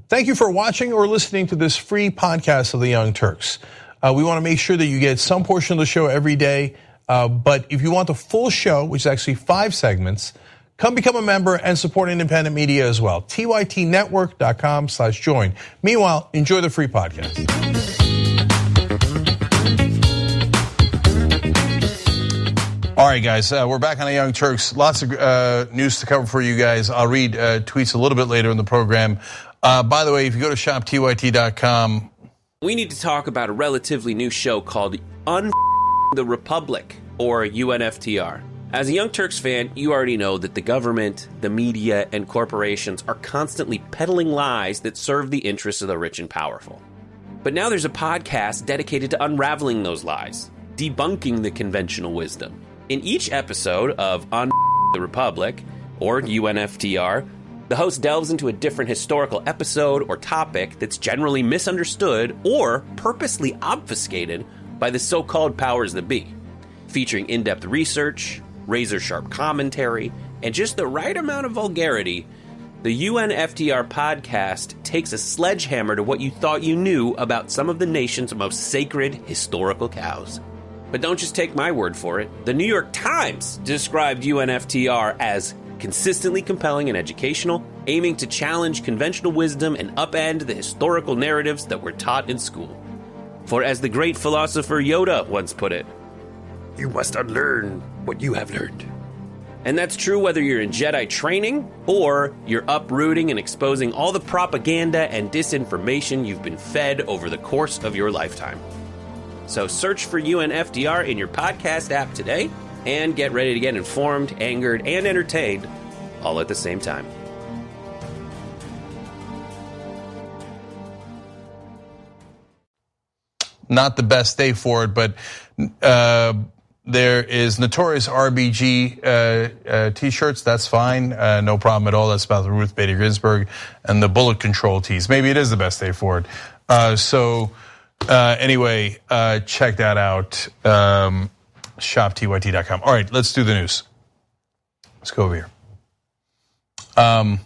Thank you for watching or listening to this free podcast of the Young Turks. We want to make sure that you get some portion of the show every day. But if you want the full show, which is actually 5 segments, come become a member and support independent media as well. tytnetwork.com/join. Meanwhile, enjoy the free podcast. All right, guys, we're back on the Young Turks. Lots of news to cover for you guys. I'll read tweets a little bit later in the program. By the way, if you go to shoptyt.com. We need to talk about a relatively new show called the Republic, or UNFTR. As a Young Turks fan, you already know that the government, the media, and corporations are constantly peddling lies that serve the interests of the rich and powerful. But now there's a podcast dedicated to unraveling those lies, debunking the conventional wisdom. In each episode of the Republic, or UNFTR, the host delves into a different historical episode or topic that's generally misunderstood or purposely obfuscated by the so-called powers that be. Featuring in-depth research, razor-sharp commentary, and just the right amount of vulgarity, the UNFTR podcast takes a sledgehammer to what you thought you knew about some of the nation's most sacred historical cows. But don't just take my word for it. The New York Times described UNFTR as consistently compelling and educational, aiming to challenge conventional wisdom and upend the historical narratives that were taught in school. For as the great philosopher Yoda once put it, you must unlearn what you have learned. And that's true whether you're in Jedi training or you're uprooting and exposing all the propaganda and disinformation you've been fed over the course of your lifetime. So search for UNFTR in your podcast app today and get ready to get informed, angered, and entertained all at the same time. Not the best day for it, but there is Notorious RBG t-shirts. That's fine, no problem at all. That's about the Ruth Bader Ginsburg and the bullet control tees. Maybe it is the best day for it. Anyway, check that out. ShopTYT.com. All right, let's do the news. Let's go over here. All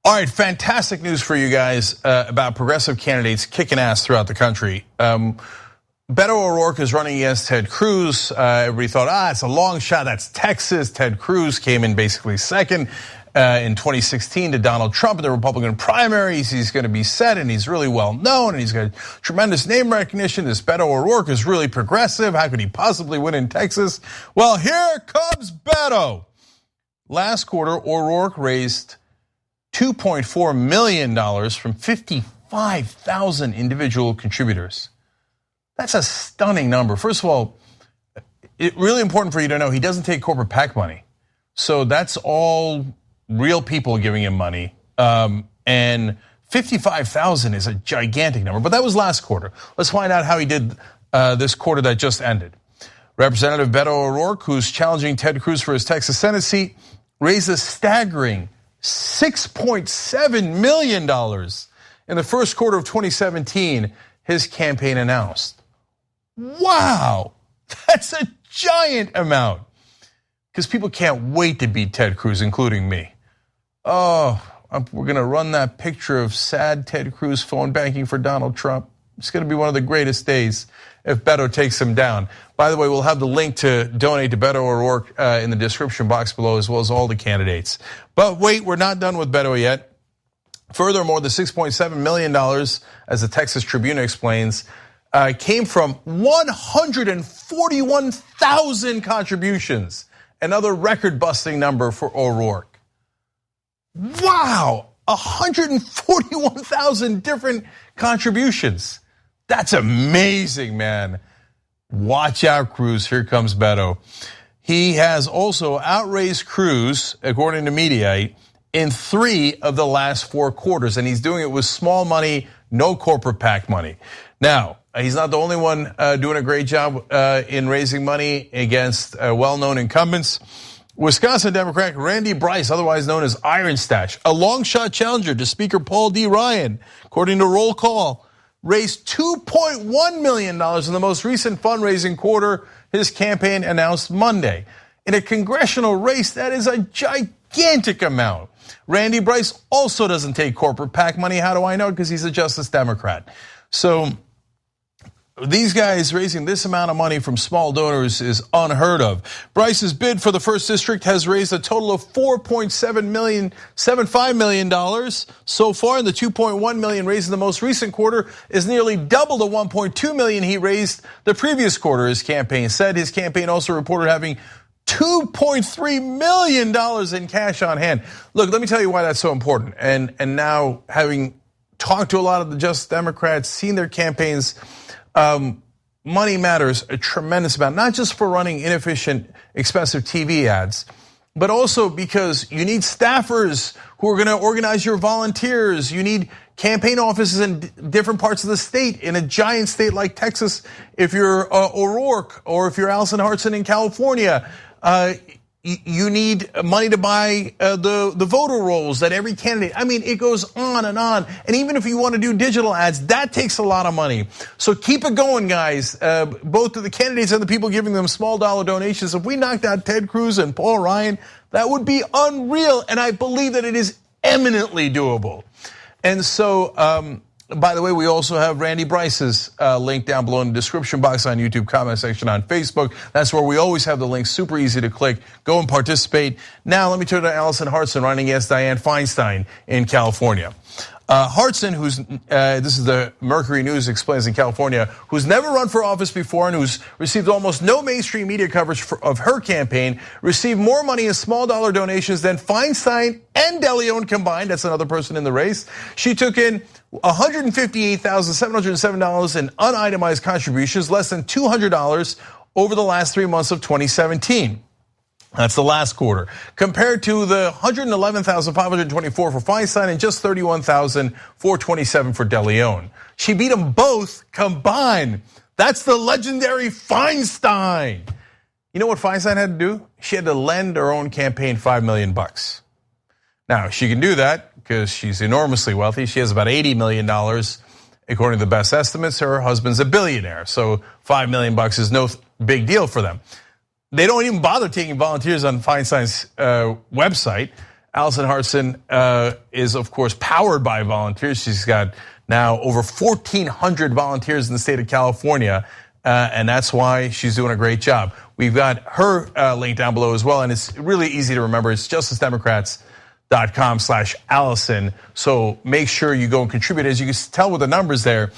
right, fantastic news for you guys about progressive candidates kicking ass throughout the country. Beto O'Rourke is running against Ted Cruz. Everybody thought, it's a long shot. That's Texas. Ted Cruz came in basically second in 2016 to Donald Trump in the Republican primaries. He's going to be set, and he's really well known, and he's got tremendous name recognition. This Beto O'Rourke is really progressive. How could he possibly win in Texas? Well, here comes Beto. Last quarter, O'Rourke raised $2.4 million from 55,000 individual contributors. That's a stunning number. First of all, it's really important for you to know he doesn't take corporate PAC money. So that's all real people giving him money. And 55,000 is a gigantic number, but that was last quarter. Let's find out how he did this quarter that just ended. Representative Beto O'Rourke, who's challenging Ted Cruz for his Texas Senate seat, raised a staggering $6.7 million in the first quarter of 2017, his campaign announced. Wow, that's a giant amount. Because people can't wait to beat Ted Cruz, including me. We're gonna run that picture of sad Ted Cruz phone banking for Donald Trump. It's gonna be one of the greatest days if Beto takes him down. By the way, we'll have the link to donate to Beto O'Rourke in the description box below, as well as all the candidates. But wait, we're not done with Beto yet. Furthermore, the $6.7 million, as the Texas Tribune explains, came from 141,000 contributions. Another record-busting number for O'Rourke. Wow, 141,000 different contributions. That's amazing, man. Watch out, Cruz, here comes Beto. He has also outraised Cruz, according to Mediaite, in 3 of the last 4 quarters, and he's doing it with small money, no corporate PAC money. Now, he's not the only one doing a great job in raising money against well-known incumbents. Wisconsin Democrat Randy Bryce, otherwise known as Iron Stash, a long-shot challenger to Speaker Paul D. Ryan, according to Roll Call, raised $2.1 million in the most recent fundraising quarter his campaign announced Monday. In a congressional race, that is a gigantic amount. Randy Bryce also doesn't take corporate PAC money. How do I know? Because he's a Justice Democrat. So these guys raising this amount of money from small donors is unheard of. Bryce's bid for the 1st District has raised a total of $4.75 million so far, and the $2.1 million raised in the most recent quarter is nearly double the $1.2 million he raised the previous quarter, his campaign said. His campaign also reported having $2.3 million in cash on hand. Look, let me tell you why that's so important. And now, having talked to a lot of the Justice Democrats, seen their campaigns, money matters a tremendous amount, not just for running inefficient, expensive TV ads, but also because you need staffers who are gonna organize your volunteers. You need campaign offices in different parts of the state, in a giant state like Texas, if you're O'Rourke, or if you're Alison Hartson in California. You need money to buy the voter rolls that every candidate, I mean, it goes on. And even if you want to do digital ads, that takes a lot of money. So keep it going, guys. Both to the candidates and the people giving them small dollar donations. If we knocked out Ted Cruz and Paul Ryan, that would be unreal. And I believe that it is eminently doable. And so, by the way, we also have Randy Bryce's link down below in the description box on YouTube, comment section on Facebook. That's where we always have the link, super easy to click. Go and participate. Now, let me turn to Alison Hartson running against Dianne Feinstein in California. Hartson, who's, this is the Mercury News explains in California, who's never run for office before and who's received almost no mainstream media coverage of her campaign, received more money in small dollar donations than Feinstein and DeLeon combined. That's another person in the race. She took in $158,707 in unitemized contributions, less than $200 over the last 3 months of 2017. That's the last quarter, compared to the $111,524 for Feinstein and just $31,427 for DeLeon. She beat them both combined. That's the legendary Feinstein. You know what Feinstein had to do? She had to lend her own campaign $5 million. Now, she can do that because she's enormously wealthy. She has about $80 million, according to the best estimates. Her husband's a billionaire, so $5 million is no big deal for them. They don't even bother taking volunteers on Feinstein's website. Alison Hartson is, of course, powered by volunteers. She's got now over 1,400 volunteers in the state of California, and that's why she's doing a great job. We've got her link down below as well, and it's really easy to remember. It's justicedemocrats.com/Allison. So make sure you go and contribute. As you can tell with the numbers there,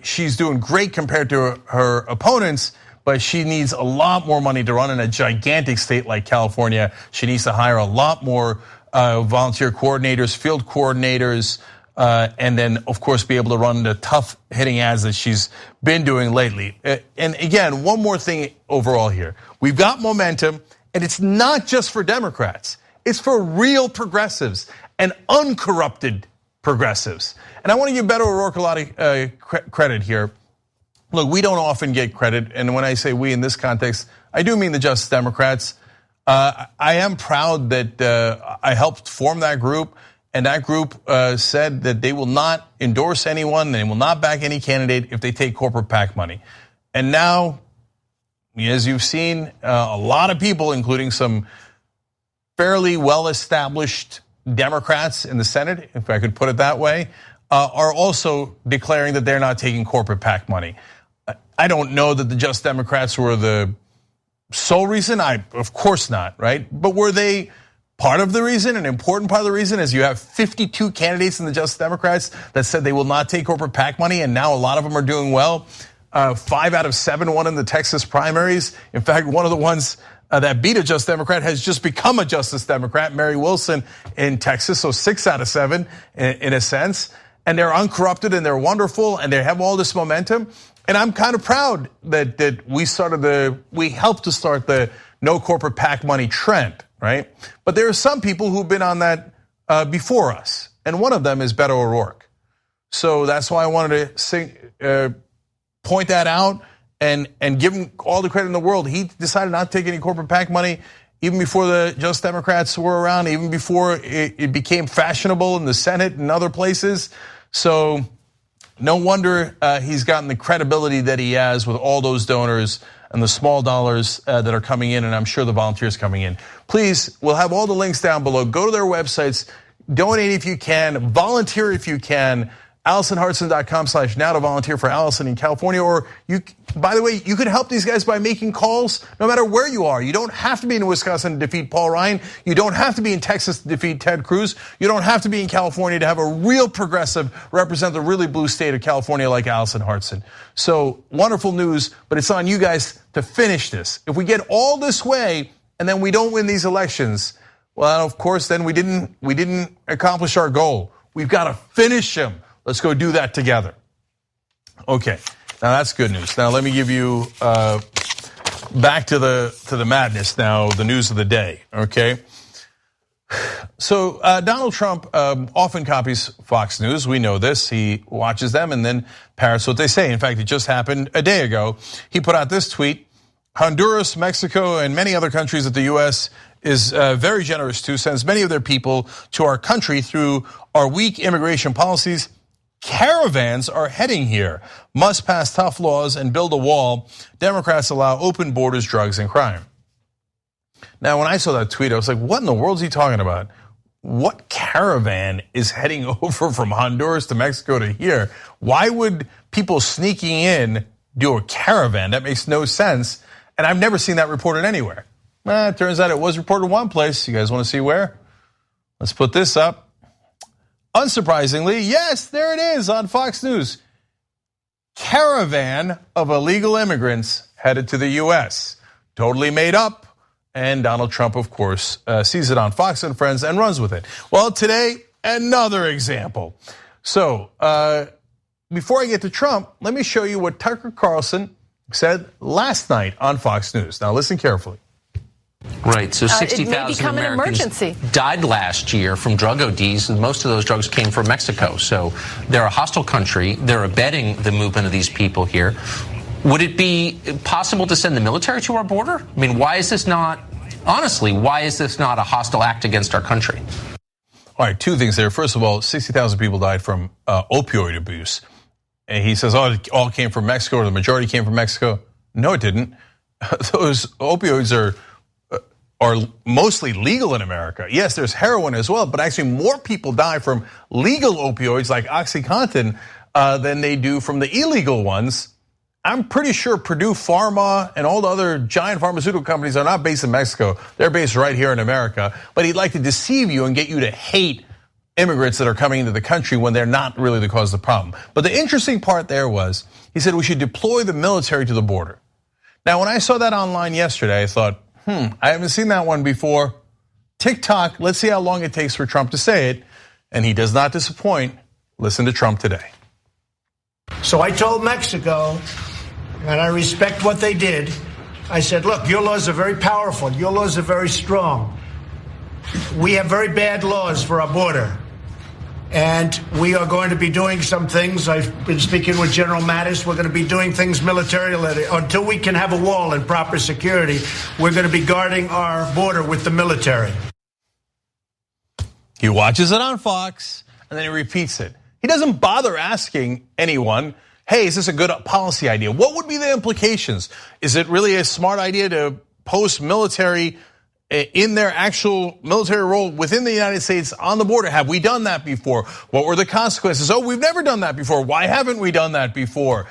she's doing great compared to her opponents, but she needs a lot more money to run in a gigantic state like California. She needs to hire a lot more volunteer coordinators, field coordinators, and then, of course, be able to run the tough hitting ads that she's been doing lately. And again, one more thing overall here. We've got momentum, and it's not just for Democrats. It's for real progressives and uncorrupted progressives. And I want to give Beto O'Rourke a lot of credit here. Look, we don't often get credit, and when I say we in this context, I do mean the Justice Democrats. I am proud that I helped form that group, and that group said that they will not endorse anyone, they will not back any candidate if they take corporate PAC money. And now, as you've seen, a lot of people, including some fairly well-established Democrats in the Senate, if I could put it that way, are also declaring that they're not taking corporate PAC money. I don't know that the Just Democrats were the sole reason, of course not, right? But were they part of the reason, an important part of the reason, as you have 52 candidates in the Just Democrats that said they will not take corporate PAC money, and now a lot of them are doing well. 5 out of 7 won in the Texas primaries. In fact, one of the ones that beat a Just Democrat has just become a Justice Democrat, Mary Wilson in Texas, so 6 out of 7 in a sense. And they're uncorrupted and they're wonderful and they have all this momentum. And I'm kind of proud that we helped to start the no corporate PAC money trend, right? But there are some people who've been on that before us. And one of them is Beto O'Rourke. So that's why I wanted to point that out and give him all the credit in the world. He decided not to take any corporate PAC money even before the Just Democrats were around, even before it became fashionable in the Senate and other places. So No wonder he's gotten the credibility that he has with all those donors and the small dollars that are coming in, and I'm sure the volunteers coming in. Please, we'll have all the links down below. Go to their websites, donate if you can, volunteer if you can. AlisonHartson.com/now to volunteer for Alison in California. Or by the way, you could help these guys by making calls no matter where you are. You don't have to be in Wisconsin to defeat Paul Ryan. You don't have to be in Texas to defeat Ted Cruz. You don't have to be in California to have a real progressive represent the really blue state of California like Alison Hartson. So wonderful news, but it's on you guys to finish this. If we get all this way and then we don't win these elections, well, of course, then we didn't accomplish our goal. We've got to finish them. Let's go do that together. Okay, now that's good news. Now let me give you back to the madness now, the news of the day, okay? So Donald Trump often copies Fox News. We know this. He watches them and then parrots what they say. In fact, it just happened a day ago. He put out this tweet: Honduras, Mexico, and many other countries that the US is very generous to, sends many of their people to our country through our weak immigration policies. Caravans are heading here, must pass tough laws and build a wall. Democrats allow open borders, drugs, and crime. Now, when I saw that tweet, I was like, what in the world is he talking about? What caravan is heading over from Honduras to Mexico to here? Why would people sneaking in do a caravan? That makes no sense. And I've never seen that reported anywhere. It turns out it was reported one place. You guys want to see where? Let's put this up. Unsurprisingly, yes, there it is on Fox News. Caravan of illegal immigrants headed to the US. Totally made up. And Donald Trump, of course, sees it on Fox and Friends and runs with it. Well, today, another example. So, before I get to Trump, let me show you what Tucker Carlson said last night on Fox News. Now, listen carefully. Right, so 60,000 Americans died last year from drug ODs, and most of those drugs came from Mexico. So they're a hostile country. They're abetting the movement of these people here. Would it be possible to send the military to our border? I mean, why is this not, honestly, why is this not a hostile act against our country? All right, two things there. First of all, 60,000 people died from opioid abuse. And he says, oh, it all came from Mexico, or the majority came from Mexico. No, it didn't. Those opioids are mostly legal in America. Yes, there's heroin as well, but actually more people die from legal opioids like OxyContin than they do from the illegal ones. I'm pretty sure Purdue Pharma and all the other giant pharmaceutical companies are not based in Mexico. They're based right here in America. But he'd like to deceive you and get you to hate immigrants that are coming into the country when they're not really the cause of the problem. But the interesting part there was, he said we should deploy the military to the border. Now, when I saw that online yesterday, I thought, I haven't seen that one before. TikTok, let's see how long it takes for Trump to say it. And he does not disappoint. Listen to Trump today. So I told Mexico, and I respect what they did. I said, look, your laws are very powerful. Your laws are very strong. We have very bad laws for our border. And we are going to be doing some things. I've been speaking with General Mattis. We're going to be doing things militarily. Until we can have a wall and proper security, we're going to be guarding our border with the military. He watches it on Fox, and then he repeats it. He doesn't bother asking anyone, hey, is this a good policy idea? What would be the implications? Is it really a smart idea to post military in their actual military role within the United States on the border? Have we done that before? What were the consequences? Oh, we've never done that before. Why haven't we done that before?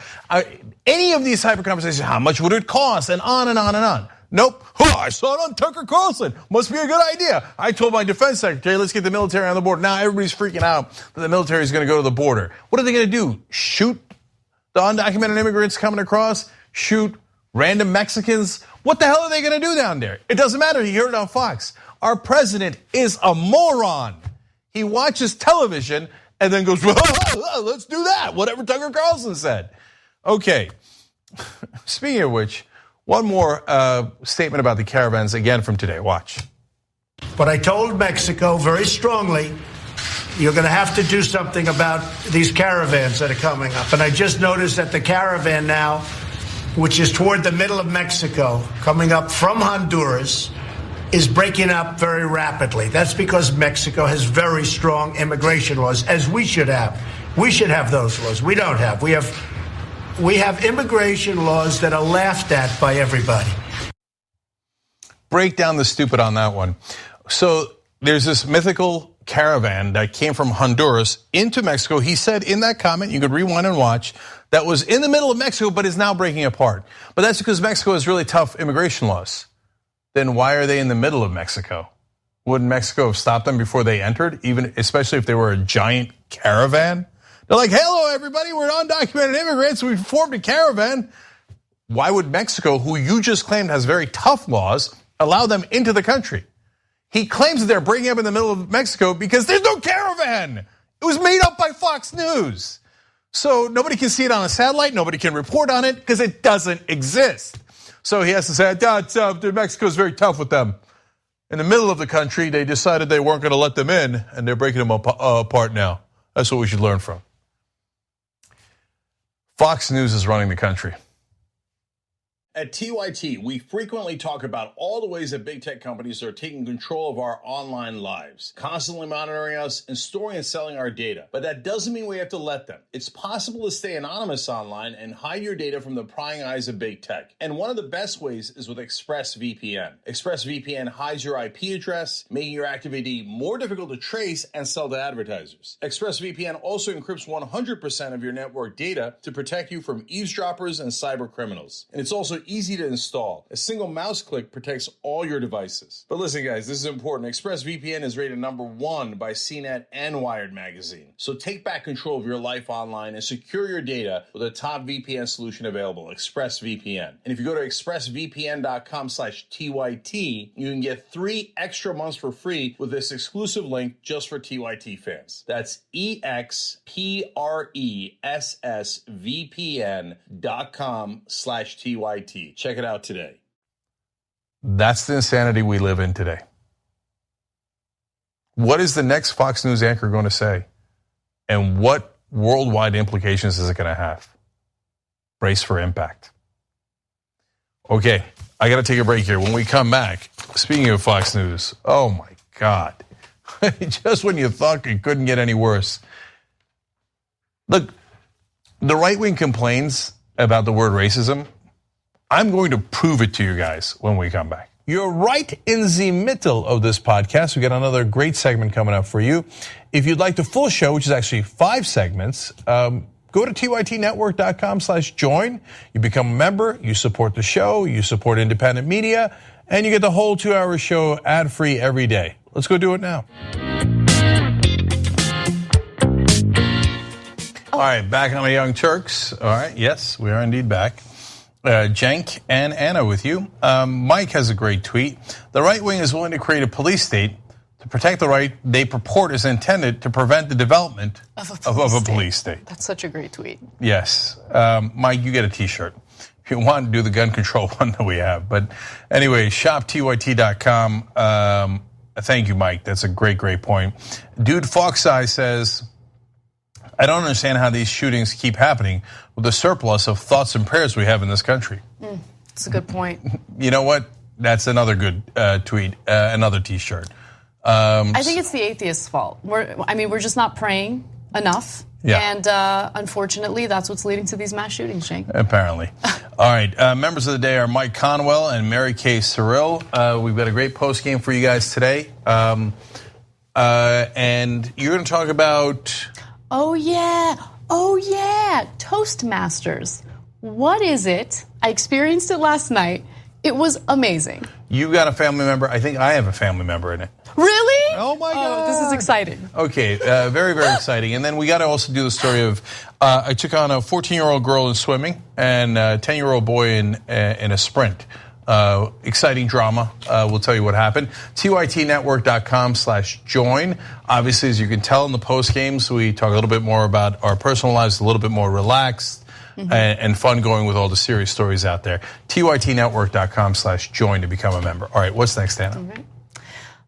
Any of these type of conversations, how much would it cost? And on and on and on. Nope. Oh, I saw it on Tucker Carlson. Must be a good idea. I told my defense secretary, let's get the military on the border. Now everybody's freaking out that the military is going to go to the border. What are they going to do? Shoot the undocumented immigrants coming across? Shoot random Mexicans? What the hell are they going to do down there? It doesn't matter. You heard it on Fox. Our president is a moron. He watches television and then goes, let's do that. Whatever Tucker Carlson said. Okay. Speaking of which, one more statement about the caravans again from today. Watch. But I told Mexico very strongly, you're going to have to do something about these caravans that are coming up. And I just noticed that the caravan now, which is toward the middle of Mexico, coming up from Honduras, is breaking up very rapidly. That's because Mexico has very strong immigration laws, as we should have. We should have those laws. We don't have. We have immigration laws that are laughed at by everybody. Break down the stupid on that one. So there's this mythical caravan that came from Honduras into Mexico. He said in that comment, you could rewind and watch, that was in the middle of Mexico, but is now breaking apart. But that's because Mexico has really tough immigration laws. Then why are they in the middle of Mexico? Wouldn't Mexico have stopped them before they entered, even especially if they were a giant caravan? They're like, hello, everybody, we're undocumented immigrants, we formed a caravan. Why would Mexico, who you just claimed has very tough laws, allow them into the country? He claims that they're breaking up in the middle of Mexico because there's no caravan. It was made up by Fox News. So nobody can see it on a satellite, nobody can report on it because it doesn't exist. So he has to say, Mexico's very tough with them. In the middle of the country, they decided they weren't going to let them in, and they're breaking them apart now. That's what we should learn from. Fox News is running the country. At TYT, we frequently talk about all the ways that big tech companies are taking control of our online lives, constantly monitoring us and storing and selling our data. But that doesn't mean we have to let them. It's possible to stay anonymous online and hide your data from the prying eyes of big tech. And one of the best ways is with ExpressVPN. ExpressVPN hides your IP address, making your activity more difficult to trace and sell to advertisers. ExpressVPN also encrypts 100% of your network data to protect you from eavesdroppers and cyber criminals. And it's also easy to install. A single mouse click protects all your devices. But listen, guys, this is important. ExpressVPN is rated #1 by CNET and Wired magazine. So take back control of your life online and secure your data with a top VPN solution available, ExpressVPN. And if you go to expressvpn.com/TYT, you can get 3 extra months for free with this exclusive link just for TYT fans. That's expressvpn.com/TYT. Check it out today. That's the insanity we live in today. What is the next Fox News anchor going to say? And what worldwide implications is it going to have? Brace for impact. Okay, I got to take a break here. When we come back, speaking of Fox News, oh my God. Just when you thought it couldn't get any worse. Look, the right wing complains about the word racism. I'm going to prove it to you guys when we come back. You're right in the middle of this podcast. We got another great segment coming up for you. If you'd like the full show, which is actually 5 segments, go to tytnetwork.com/join. You become a member, you support the show, you support independent media, and you get the whole 2-hour show ad-free every day. Let's go do it now. All right, back on the Young Turks. All right, yes, we are indeed back. Cenk and Anna with you. Mike has a great tweet. The right wing is willing to create a police state to protect the right they purport is intended to prevent the development of a police state. That's such a great tweet. Yes. Mike, you get a t-shirt. If you want to do the gun control one that we have. But anyway, shoptyt.com. Thank you, Mike. That's a great point. Dude Fox Eye says, I don't understand how these shootings keep happening with the surplus of thoughts and prayers we have in this country. That's a good point. You know what? That's another good tweet, another t-shirt. I think it's the atheists' fault. We're just not praying enough. Yeah. And unfortunately, that's what's leading to these mass shootings, Cenk. Apparently. All right, members of the day are Mike Conwell and Mary Kay Cyril. We've got a great post game for you guys today. And you're going to talk about... Oh yeah, Toastmasters. What is it? I experienced it last night. It was amazing. You got a family member. I think I have a family member in it. Really? Oh my God. This is exciting. Okay, very, very exciting. And then we got to also do the story of, I took on a 14-year-old girl in swimming and a 10-year-old boy in a sprint. Exciting drama. We'll tell you what happened. tytnetwork.com/join. Obviously, as you can tell in the post games, we talk a little bit more about our personal lives, a little bit more relaxed and fun going with all the serious stories out there. tytnetwork.com/join to become a member. All right, what's next, Anna? Okay.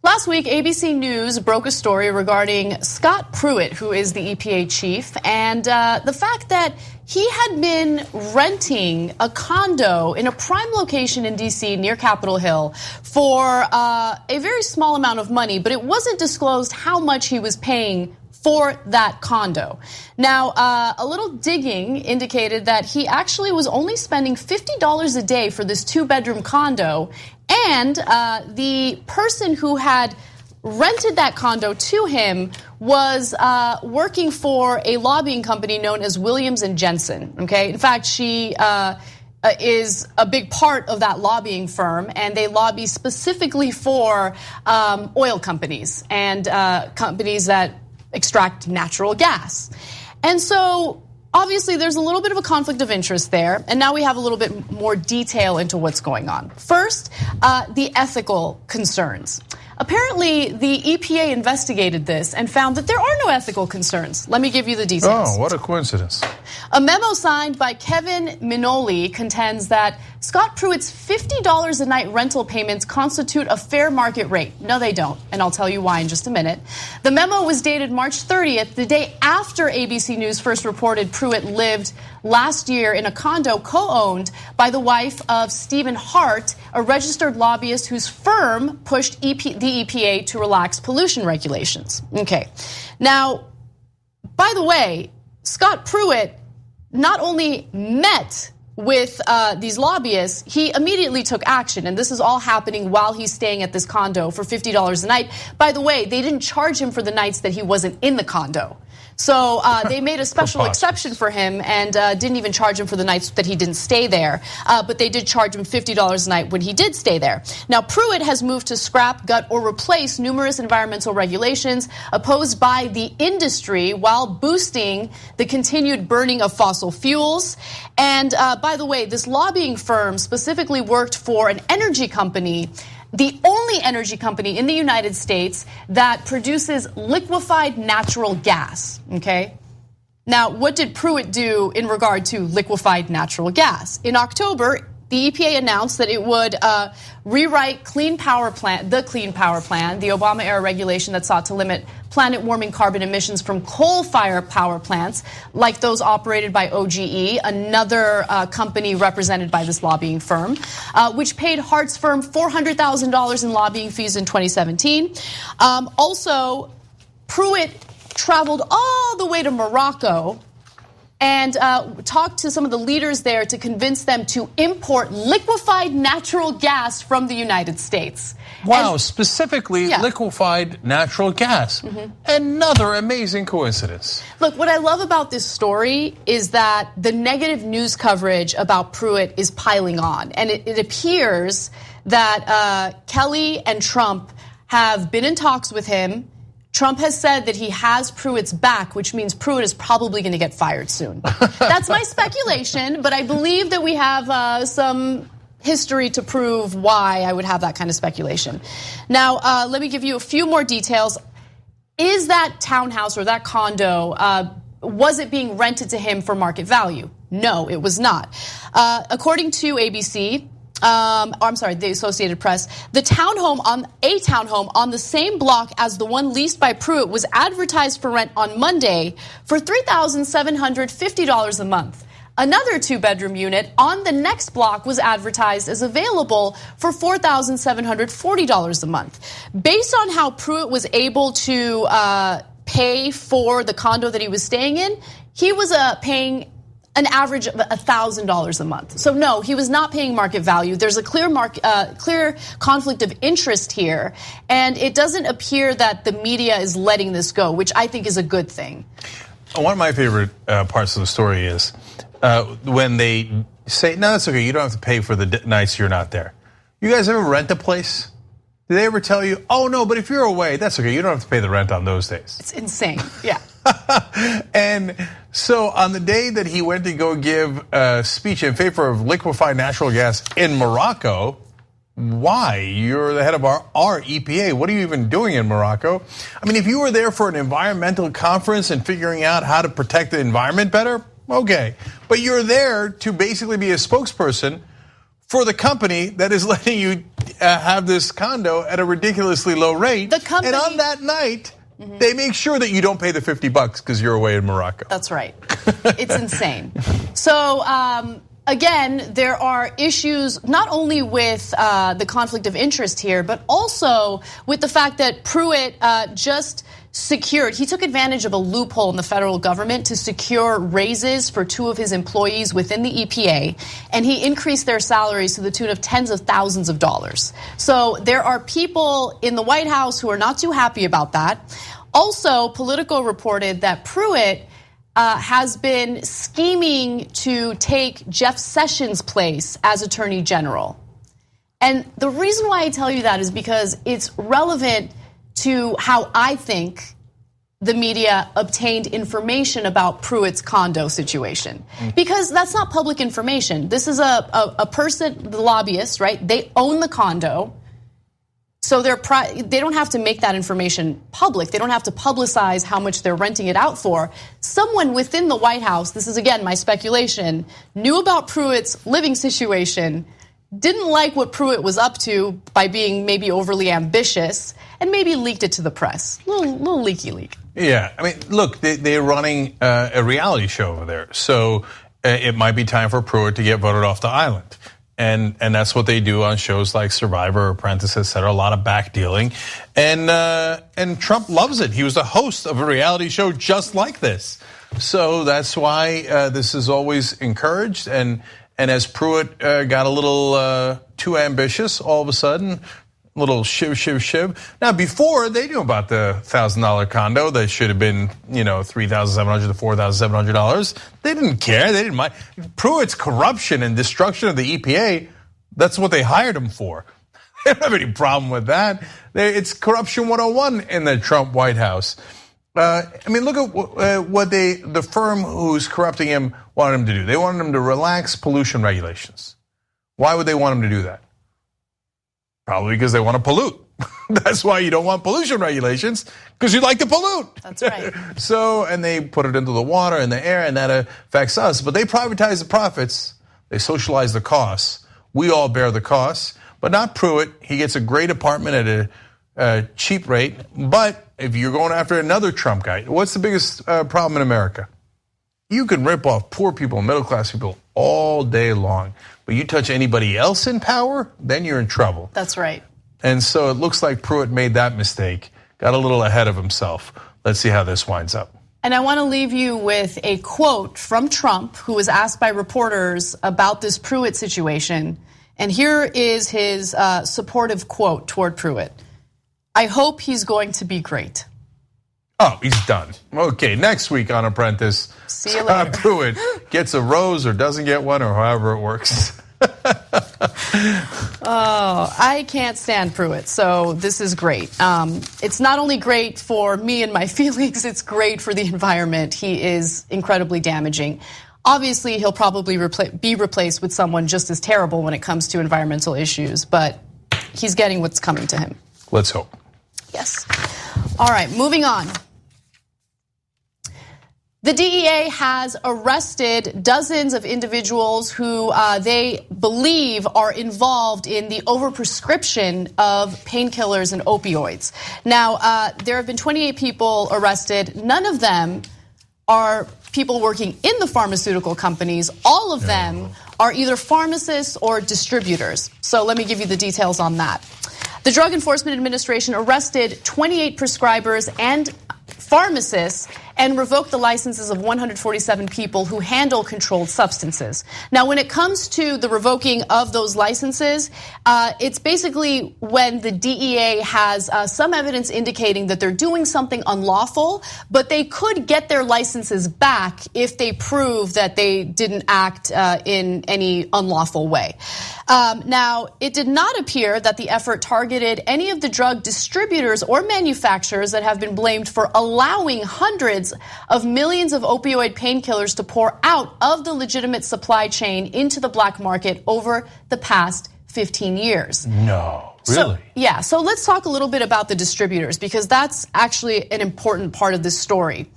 Last week, ABC News broke a story regarding Scott Pruitt, who is the EPA chief, and the fact that he had been renting a condo in a prime location in D.C. near Capitol Hill for a very small amount of money, but it wasn't disclosed how much he was paying for that condo. Now, a little digging indicated that he actually was only spending $50 a day for this 2-bedroom condo, and the person who had rented that condo to him was working for a lobbying company known as Williams & Jensen, okay? In fact, she is a big part of that lobbying firm, and they lobby specifically for oil companies and companies that extract natural gas. And so obviously there's a little bit of a conflict of interest there, and now we have a little bit more detail into what's going on. First, the ethical concerns. Apparently, the EPA investigated this and found that there are no ethical concerns. Let me give you the details. Oh, what a coincidence. A memo signed by Kevin Minoli contends that Scott Pruitt's $50 a night rental payments constitute a fair market rate. No, they don't, and I'll tell you why in just a minute. The memo was dated March 30th, the day after ABC News first reported Pruitt lived last year in a condo co-owned by the wife of Stephen Hart, a registered lobbyist whose firm pushed the EPA to relax pollution regulations. Okay, now, by the way, Scott Pruitt not only met with these lobbyists, he immediately took action, and this is all happening while he's staying at this condo for $50 a night. By the way, they didn't charge him for the nights that he wasn't in the condo. So they made a special exception for him and didn't even charge him for the nights that he didn't stay there. But they did charge him $50 a night when he did stay there. Now, Pruitt has moved to scrap, gut, or replace numerous environmental regulations opposed by the industry while boosting the continued burning of fossil fuels. And by the way, this lobbying firm specifically worked for an energy company, the only energy company in the United States that produces liquefied natural gas, okay? Now, what did Pruitt do in regard to liquefied natural gas? In October, the EPA announced that it would rewrite the Clean Power Plan, the Obama-era regulation that sought to limit planet-warming carbon emissions from coal-fired power plants, like those operated by OGE, another company represented by this lobbying firm, which paid Hart's firm $400,000 in lobbying fees in 2017. Also, Pruitt traveled all the way to Morocco and talked to some of the leaders there to convince them to import liquefied natural gas from the United States. Wow, specifically liquefied natural gas. Another amazing coincidence. Look, what I love about this story is that the negative news coverage about Pruitt is piling on. And it appears that Kelly and Trump have been in talks with him. Trump has said that he has Pruitt's back, which means Pruitt is probably going to get fired soon. That's my speculation, but I believe that we have some history to prove why I would have that kind of speculation. Now, let me give you a few more details. Is that townhouse or that condo, was it being rented to him for market value? No, it was not. According to ABC, the Associated Press, a townhome on the same block as the one leased by Pruitt was advertised for rent on Monday for $3,750 a month. Another 2-bedroom unit on the next block was advertised as available for $4,740 a month. Based on how Pruitt was able to pay for the condo that he was staying in, he was paying an average of $1,000 a month. So no, he was not paying market value. There's a clear conflict of interest here, and it doesn't appear that the media is letting this go, which I think is a good thing. One of my favorite parts of the story is when they say, no, that's okay, you don't have to pay for the nights you're not there. You guys ever rent a place? Did they ever tell you, oh no, but if you're away, that's okay, you don't have to pay the rent on those days? It's insane, yeah. And so on the day that he went to go give a speech in favor of liquefied natural gas in Morocco, why? You're the head of our EPA. What are you even doing in Morocco? I mean, if you were there for an environmental conference and figuring out how to protect the environment better, okay. But you're there to basically be a spokesperson for the company that is letting you have this condo at a ridiculously low rate. And on that night, they make sure that you don't pay the $50 because you're away in Morocco. That's right. It's insane. So again, there are issues not only with the conflict of interest here, but also with the fact that Pruitt he took advantage of a loophole in the federal government to secure raises for 2 of his employees within the EPA, and he increased their salaries to the tune of tens of thousands of dollars. So there are people in the White House who are not too happy about that. Also, Politico reported that Pruitt has been scheming to take Jeff Sessions' place as Attorney General. And the reason why I tell you that is because it's relevant to how I think the media obtained information about Pruitt's condo situation. Because that's not public information. This is a person, the lobbyist, right? They own the condo. So they don't have to make that information public. They don't have to publicize how much they're renting it out for. Someone within the White House, this is again my speculation, knew about Pruitt's living situation, didn't like what Pruitt was up to by being maybe overly ambitious, and maybe leaked it to the press. Little leaky leak. Yeah, I mean, look, they're running a reality show over there. So it might be time for Pruitt to get voted off the island. And that's what they do on shows like Survivor, Apprentice, etc. A lot of back dealing, and Trump loves it. He was the host of a reality show just like this, so that's why this is always encouraged. And as Pruitt got a little too ambitious, all of a sudden, a little shiv. Now before they knew about the $1,000 condo that should have been $3,700 to $4,700. They didn't care. They didn't mind. Pruitt's corruption and destruction of the EPA. That's what they hired him for. They don't have any problem with that. It's corruption 101 in the Trump White House. I mean, look at what the firm who's corrupting him wanted him to do. They wanted him to relax pollution regulations. Why would they want him to do that? Probably because they want to pollute. That's why you don't want pollution regulations, because you like to pollute. That's right. So, and they put it into the water and the air, and that affects us. But they privatize the profits. They socialize the costs. We all bear the costs, but not Pruitt. He gets a great apartment at a cheap rate. But if you're going after another Trump guy, what's the biggest problem in America? You can rip off poor people, middle class people all day long. But you touch anybody else in power, then you're in trouble. That's right. And so it looks like Pruitt made that mistake, got a little ahead of himself. Let's see how this winds up. And I want to leave you with a quote from Trump, who was asked by reporters about this Pruitt situation. And here is his supportive quote toward Pruitt. "I hope he's going to be great." Oh, he's done. Okay, next week on Apprentice, see you later. Pruitt gets a rose or doesn't get one, or however it works. Oh, I can't stand Pruitt, so this is great. It's not only great for me and my feelings, it's great for the environment. He is incredibly damaging. Obviously, he'll probably be replaced with someone just as terrible when it comes to environmental issues, but he's getting what's coming to him. Let's hope. Yes. All right, moving on. The DEA has arrested dozens of individuals who they believe are involved in the overprescription of painkillers and opioids. Now, there have been 28 people arrested. None of them are people working in the pharmaceutical companies. All of them are either pharmacists or distributors. So let me give you the details on that. The Drug Enforcement Administration arrested 28 prescribers and pharmacists and revoked the licenses of 147 people who handle controlled substances. Now, when it comes to the revoking of those licenses, it's basically when the DEA has some evidence indicating that they're doing something unlawful, but they could get their licenses back if they prove that they didn't act in any unlawful way. Now, it did not appear that the effort targeted any of the drug distributors or manufacturers that have been blamed for allowing hundreds of millions of opioid painkillers to pour out of the legitimate supply chain into the black market over the past 15 years. No, really? So let's talk a little bit about the distributors, because that's actually an important part of this story.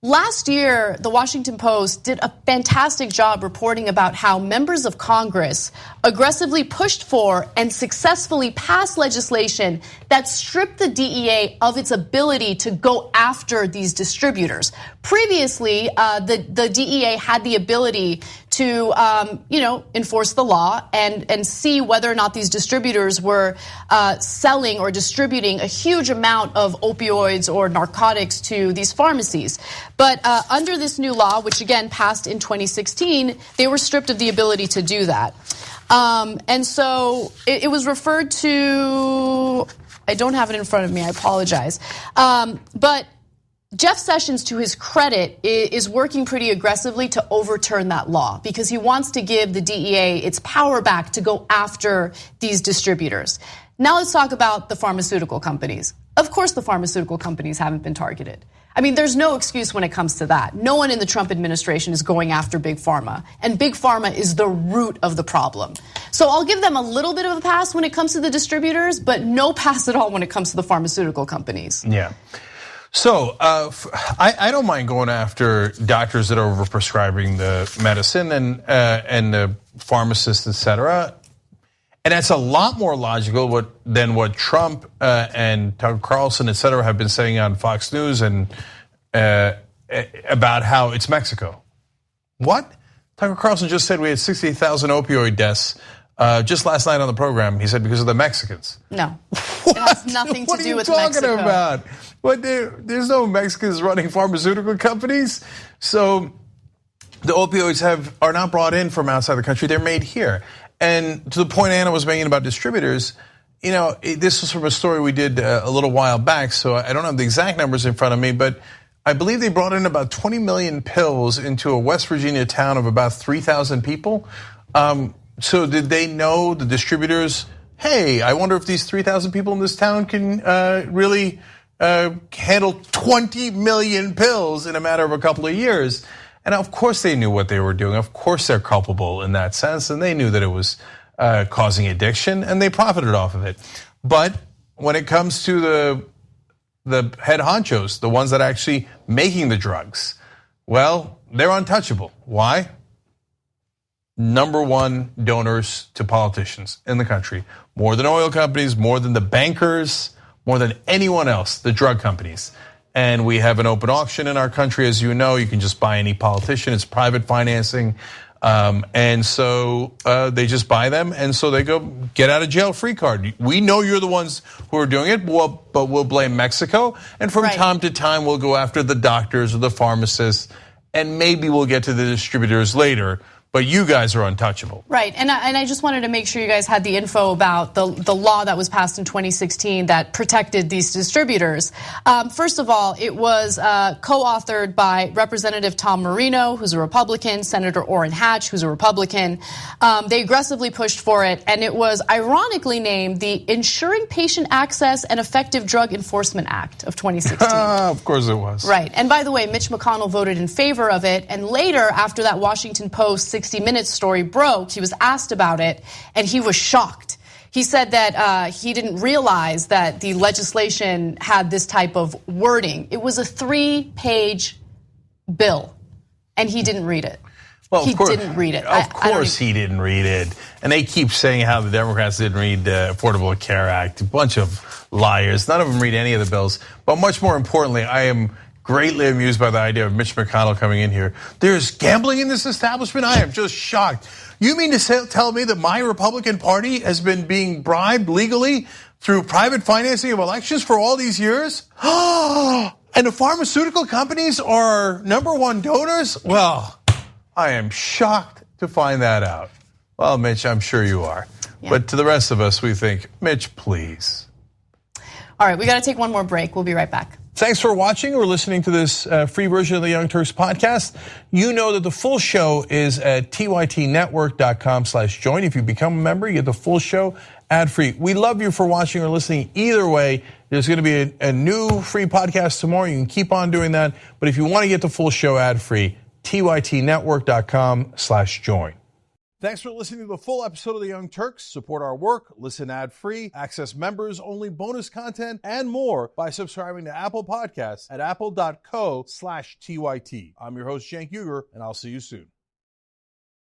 Last year, the Washington Post did a fantastic job reporting about how members of Congress aggressively pushed for and successfully passed legislation that stripped the DEA of its ability to go after these distributors. Previously, the DEA had the ability to, enforce the law and see whether or not these distributors were selling or distributing a huge amount of opioids or narcotics to these pharmacies. But under this new law, which again passed in 2016, they were stripped of the ability to do that. And so it was referred to, I don't have it in front of me, I apologize. But Jeff Sessions, to his credit, is working pretty aggressively to overturn that law because he wants to give the DEA its power back to go after these distributors. Now let's talk about the pharmaceutical companies. Of course, the pharmaceutical companies haven't been targeted. I mean, there's no excuse when it comes to that. No one in the Trump administration is going after Big Pharma, and Big Pharma is the root of the problem. So I'll give them a little bit of a pass when it comes to the distributors, but no pass at all when it comes to the pharmaceutical companies. Yeah. So I don't mind going after doctors that are overprescribing the medicine and the pharmacists, et cetera. And that's a lot more logical than what Trump and Tucker Carlson, et cetera, have been saying on Fox News and about how it's Mexico. What? Tucker Carlson just said we had 60,000 opioid deaths just last night on the program. He said because of the Mexicans. No, it has nothing to do with Mexico. What are you talking about? But there's no Mexicans running pharmaceutical companies. So the opioids are not brought in from outside the country. They're made here. And to the point Anna was making about distributors, this was from a story we did a little while back, so I don't have the exact numbers in front of me, but I believe they brought in about 20 million pills into a West Virginia town of about 3,000 people. So did they know, the distributors, hey, I wonder if these 3,000 people in this town can really handle 20 million pills in a matter of a couple of years? And of course they knew what they were doing. Of course they're culpable in that sense. And they knew that it was causing addiction and they profited off of it. But when it comes to the head honchos, the ones that are actually making the drugs, well, they're untouchable. Why? Number one donors to politicians in the country. More than oil companies, more than the bankers, more than anyone else, the drug companies. And we have an open auction in our country, as you know. You can just buy any politician. It's private financing. And so they just buy them. And so they go get out of jail free card. We know you're the ones who are doing it, but we'll blame Mexico. And from time to time, we'll go after the doctors or the pharmacists. And maybe we'll get to the distributors later. But you guys are untouchable. Right, and I just wanted to make sure you guys had the info about the law that was passed in 2016 that protected these distributors. First of all, it was co-authored by Representative Tom Marino, who's a Republican, Senator Orrin Hatch, who's a Republican. They aggressively pushed for it, and it was ironically named the Ensuring Patient Access and Effective Drug Enforcement Act of 2016. Of course it was. Right, and by the way, Mitch McConnell voted in favor of it, and later, after that Washington Post 60 Minutes story broke, he was asked about it, and he was shocked. He said that he didn't realize that the legislation had this type of wording. It was a 3-page bill, and he didn't read it. Well, he didn't read it. Of course he didn't read it. And they keep saying how the Democrats didn't read the Affordable Care Act. A bunch of liars. None of them read any of the bills. But much more importantly, I am greatly amused by the idea of Mitch McConnell coming in here. There's gambling in this establishment? I am just shocked. You mean to tell me that my Republican Party has been being bribed legally through private financing of elections for all these years? And the pharmaceutical companies are #1 donors? Well, I am shocked to find that out. Well, Mitch, I'm sure you are. Yeah. But to the rest of us, we think, Mitch, please. All right, we got to take one more break. We'll be right back. Thanks for watching or listening to this free version of the Young Turks podcast. You know that the full show is at tytnetwork.com/join. If you become a member, you get the full show ad-free. We love you for watching or listening. Either way, there's going to be a new free podcast tomorrow. You can keep on doing that. But if you want to get the full show ad-free, tytnetwork.com/join. Thanks for listening to the full episode of The Young Turks. Support our work, listen ad-free, access members-only bonus content, and more by subscribing to Apple Podcasts at apple.co/TYT. I'm your host, Cenk Uygur, and I'll see you soon.